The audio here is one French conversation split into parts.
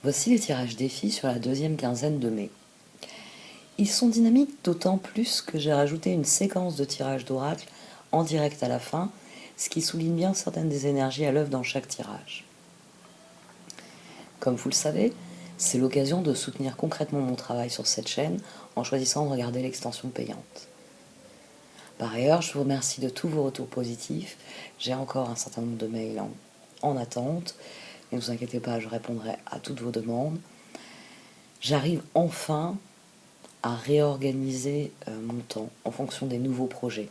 Voici les tirages défis sur la deuxième quinzaine de mai. Ils sont dynamiques d'autant plus que j'ai rajouté une séquence de tirages d'oracle en direct à la fin, ce qui souligne bien certaines des énergies à l'œuvre dans chaque tirage. Comme vous le savez, c'est l'occasion de soutenir concrètement mon travail sur cette chaîne en choisissant de regarder l'extension payante. Par ailleurs, je vous remercie de tous vos retours positifs. J'ai encore un certain nombre de mails en attente. Ne vous inquiétez pas, je répondrai à toutes vos demandes. J'arrive enfin à réorganiser mon temps en fonction des nouveaux projets,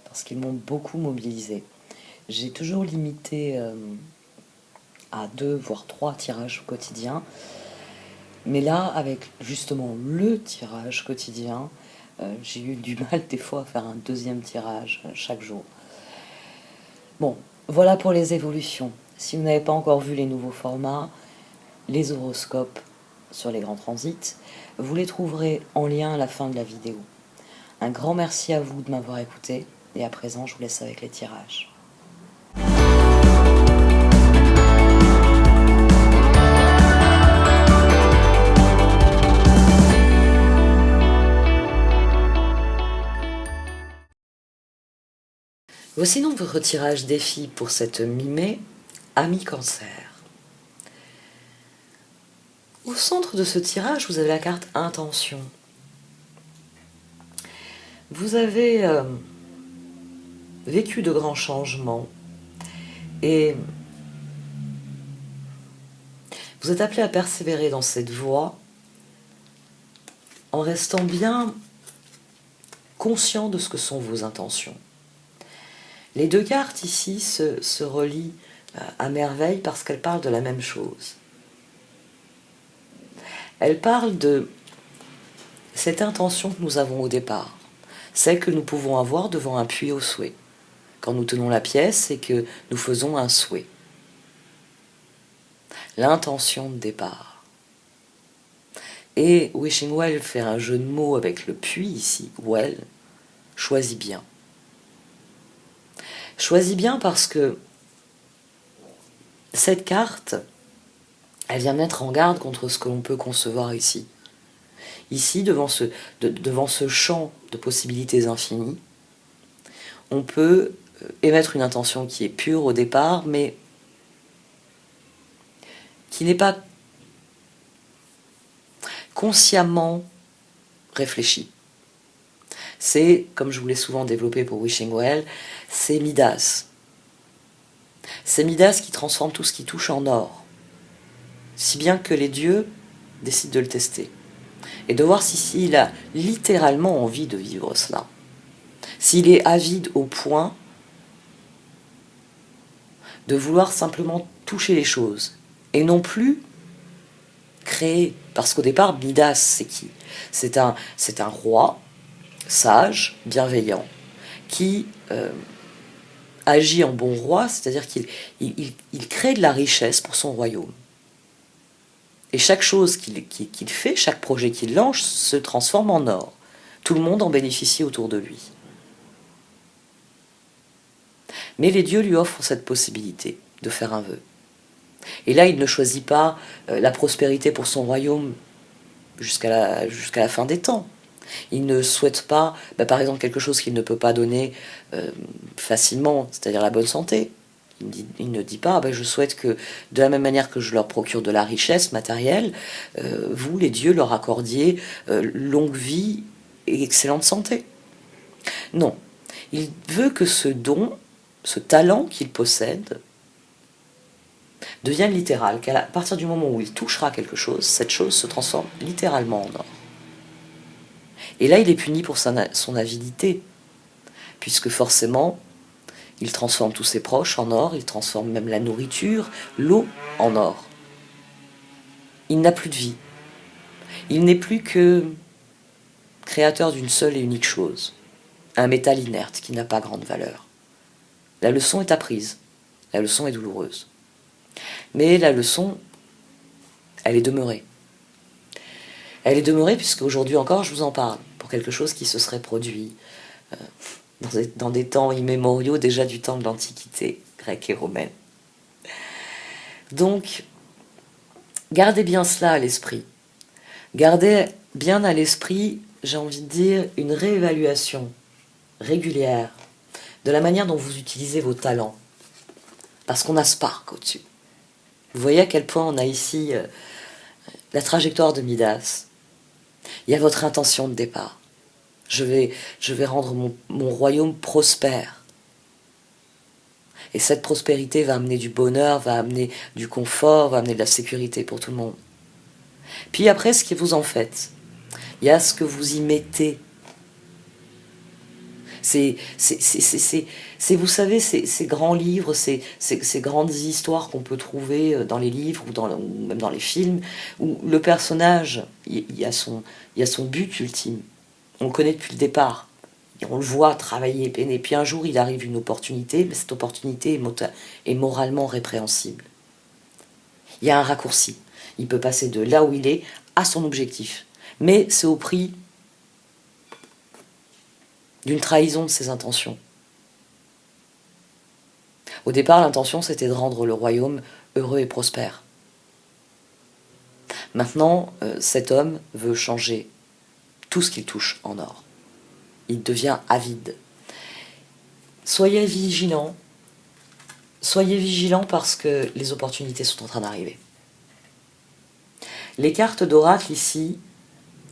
parce qu'ils m'ont beaucoup mobilisé. J'ai toujours limité à 2 voire 3 tirages quotidiens, mais là, avec justement le tirage quotidien, j'ai eu du mal des fois à faire un deuxième tirage chaque jour. Bon, voilà pour les évolutions. Si vous n'avez pas encore vu les nouveaux formats, les horoscopes sur les grands transits, vous les trouverez en lien à la fin de la vidéo. Un grand merci à vous de m'avoir écouté, et à présent je vous laisse avec les tirages. Voici donc votre tirage défi pour cette mi-mai, Ami Cancer. Au centre de ce tirage, vous avez la carte Intention. Vous avez vécu de grands changements et vous êtes appelé à persévérer dans cette voie en restant bien conscient de ce que sont vos intentions. Les deux cartes ici se relient à merveille parce qu'elles parlent de la même chose. Elles parlent de cette intention que nous avons au départ, celle que nous pouvons avoir devant un puits au souhait. Quand nous tenons la pièce et que nous faisons un souhait. L'intention de départ. Et Wishing Well fait un jeu de mots avec le puits ici, Well, choisis bien. Choisis bien parce que cette carte, elle vient mettre en garde contre ce que l'on peut concevoir ici. Ici, devant ce champ de possibilités infinies, on peut émettre une intention qui est pure au départ, mais qui n'est pas consciemment réfléchie. C'est, comme je vous l'ai souvent développé pour Wishing Well, c'est Midas. C'est Midas qui transforme tout ce qui touche en or. Si bien que les dieux décident de le tester. Et de voir s'il a littéralement envie de vivre cela. S'il est avide au point de vouloir simplement toucher les choses. Et non plus créer. Parce qu'au départ, Midas, c'est qui? C'est un roi sage, bienveillant, qui agit en bon roi, c'est-à-dire qu'il crée de la richesse pour son royaume. Et chaque chose qu'il fait, chaque projet qu'il lance, se transforme en or. Tout le monde en bénéficie autour de lui. Mais les dieux lui offrent cette possibilité de faire un vœu. Et là, il ne choisit pas la prospérité pour son royaume jusqu'à la fin des temps. Il ne souhaite pas, par exemple, quelque chose qu'il ne peut pas donner facilement, c'est-à-dire la bonne santé. Il ne dit pas, je souhaite que, de la même manière que je leur procure de la richesse matérielle, vous, les dieux, leur accordiez longue vie et excellente santé. Non. Il veut que ce don, ce talent qu'il possède, devienne littéral, qu'à partir du moment où il touchera quelque chose, cette chose se transforme littéralement en or. Et là, il est puni pour son avidité, puisque forcément, il transforme tous ses proches en or, il transforme même la nourriture, l'eau en or. Il n'a plus de vie. Il n'est plus que créateur d'une seule et unique chose, un métal inerte qui n'a pas grande valeur. La leçon est apprise, la leçon est douloureuse. Mais la leçon, elle est demeurée. Elle est demeurée puisque aujourd'hui encore, je vous en parle, pour quelque chose qui se serait produit dans des temps immémoriaux, déjà du temps de l'Antiquité grecque et romaine. Donc, Gardez bien cela à l'esprit. Gardez bien à l'esprit, j'ai envie de dire, une réévaluation régulière de la manière dont vous utilisez vos talents. Parce qu'on a Spark au-dessus. Vous voyez à quel point on a ici la trajectoire de Midas. Il y a votre intention de départ. Je vais rendre mon royaume prospère. Et cette prospérité va amener du bonheur, va amener du confort, va amener de la sécurité pour tout le monde. Puis après, ce que vous en faites, il y a ce que vous y mettez. Vous savez, ces grands livres, ces grandes histoires qu'on peut trouver dans les livres ou même dans les films, où le personnage, il y a son but ultime. On le connaît depuis le départ. Et on le voit travailler, peiner. Puis un jour, il arrive une opportunité, mais cette opportunité est moralement répréhensible. Il y a un raccourci. Il peut passer de là où il est à son objectif. Mais c'est au prix d'une trahison de ses intentions. Au départ, l'intention, c'était de rendre le royaume heureux et prospère. Maintenant, cet homme veut changer tout ce qu'il touche en or. Il devient avide. Soyez vigilants. Soyez vigilants parce que les opportunités sont en train d'arriver. Les cartes d'oracle ici,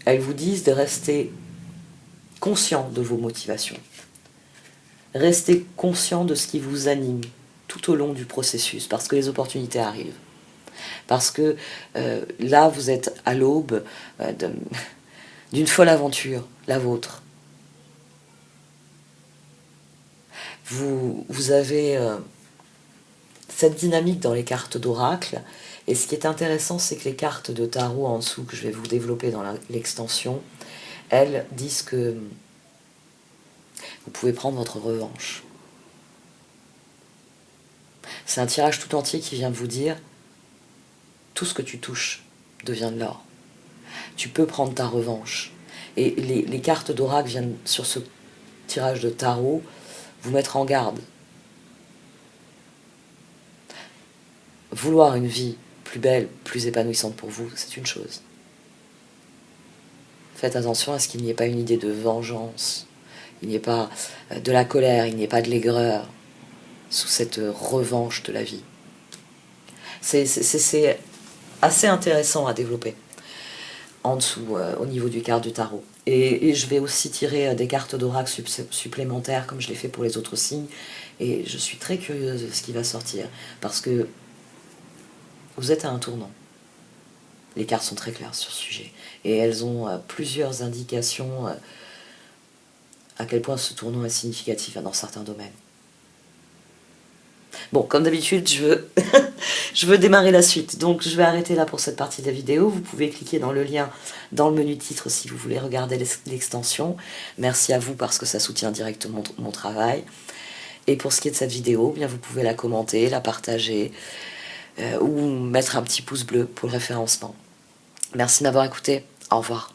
elles vous disent de rester conscient de vos motivations. Restez conscient de ce qui vous anime tout au long du processus, parce que les opportunités arrivent. Parce que là, vous êtes à l'aube d'une folle aventure, la vôtre. Vous avez cette dynamique dans les cartes d'oracle, et ce qui est intéressant, c'est que les cartes de tarot en dessous, que je vais vous développer dans l'extension, elles disent que vous pouvez prendre votre revanche. C'est un tirage tout entier qui vient de vous dire tout ce que tu touches devient de l'or. Tu peux prendre ta revanche. Et les cartes d'oracle viennent sur ce tirage de tarot vous mettre en garde. Vouloir une vie plus belle, plus épanouissante pour vous, c'est une chose. Faites attention à ce qu'il n'y ait pas une idée de vengeance, il n'y ait pas de la colère, il n'y ait pas de l'aigreur sous cette revanche de la vie. C'est assez intéressant à développer en dessous, au niveau du quart du tarot. Et je vais aussi tirer des cartes d'oracle supplémentaires, comme je l'ai fait pour les autres signes, et je suis très curieuse de ce qui va sortir, parce que vous êtes à un tournant. Les cartes sont très claires sur ce sujet, et elles ont plusieurs indications à quel point ce tournant est significatif dans certains domaines. Bon, comme d'habitude, je veux démarrer la suite, donc je vais arrêter là pour cette partie de la vidéo. Vous pouvez cliquer dans le lien dans le menu titre si vous voulez regarder l'extension. Merci à vous parce que ça soutient directement mon travail. Et pour ce qui est de cette vidéo, bien vous pouvez la commenter, la partager ou mettre un petit pouce bleu pour le référencement. Merci de m'avoir écouté. Au revoir.